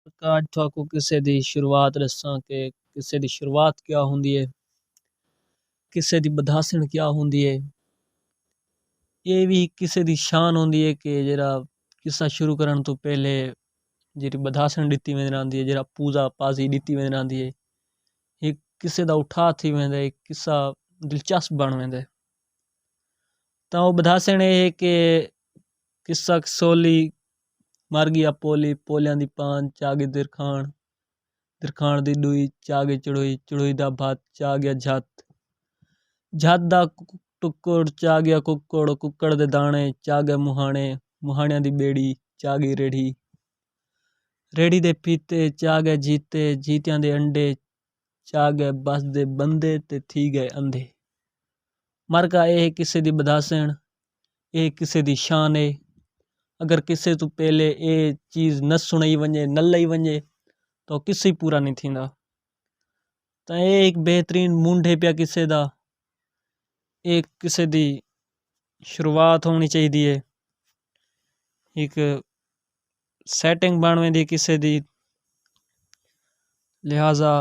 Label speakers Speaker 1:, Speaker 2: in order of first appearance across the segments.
Speaker 1: आज आपको किसे दी शुरुआत दसां कि किसे दी शुरुआत क्या हुंदी है, किसे दी बधासण क्या हुंदी है। ये भी किसे दी शान हुंदी है कि जेड़ा किस्सा शुरू करन तो पहले जेड़ी बधासण दित्ती वेंदी रहंदी है, जेड़ा पूजा पाजी दित्ती वेंदी रहंदी है। एक किसे दा उठा थी वेंदा है, किस्सा दिलचस्प बन वेंदा है। तां ओ बधासण है कि किस्सा सोली मर गया पोली, पोलियां दी पान चागे दिरखान, दिरखान दी दुई चागे चड़ोई, चड़ोई दा भात चा गया झत, झत दा टुक्कड़ चा गया कुक्कड़, कुक्कड़ दे दाने चा गए मुहाने, मुहानियां दी बेड़ी चा गई रेड़ी, रेड़ी दे पीते चा गए जीते, जीतियां दे अंडे चा गए बस दे बंदे ते थी गए अंधे। मर का ये किसे दी बधासण, ये किसे दी शान है। अगर किसे तो पहले ये चीज़ न सुनाई वंजे न लई वंजे तो किसे ही पूरा नहीं थींदा। तो ये एक बेहतरीन मूंड है पिया किसे दा, एक किसे दी शुरुआत होनी चाहिए है, एक सेटिंग बन वेंदी किसे दी, लिहाजा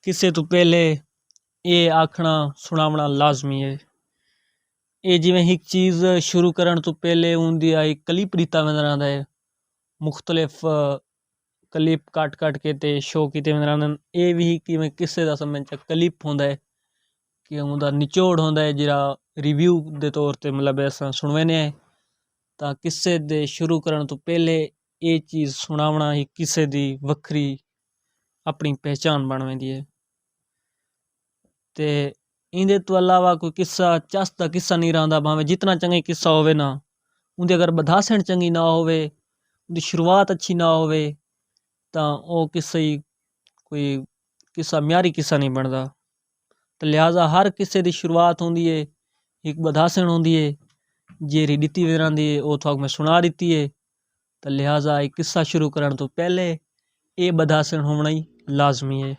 Speaker 1: किसे तो पहले ये आखना सुनावना लाजमी है। ये जिवें एक चीज़ शुरू करन तो पहले उनदी एक क्लिप दिता वेंदा रहंदा है, मुख्तलिफ क्लिप काट काट के ते शो कीते वेंदे रहंदे। ये भी किवें किसे दा समझ च क्लिप होंदा है कि उनदा निचोड़ होंदा है जेड़ा रिव्यू दे तौर ते मतलब असां सुनवेने हैं। तां किसे दे शुरू करन तो पहले ये चीज़ सुनावना ही किसे दी वखरी अपनी पहचान बन वेंदी है। ते इंदे तो अलावा कोई किस्सा चसदा किस्सा नहीं रहिंदा, भावें जितना चंगा किस्सा होवे ना, उनदी अगर बधासण चंगी ना होवे, उनदी शुरुआत अच्छी ना होवे तां ओ किस्सा ही कोई किस्सा म्यारी किस्सा नहीं बनदा। तो लिहाजा हर किस्से दी शुरुआत होंदी है, एक बधासण होंदी है जेरी दित्ती वेंदी रहंदी है, ओ तुहाक मैं सुना दित्ती है। तो लिहाजा एक किस्सा शुरू करन तो पहले ये बधासण होना ही लाजमी है।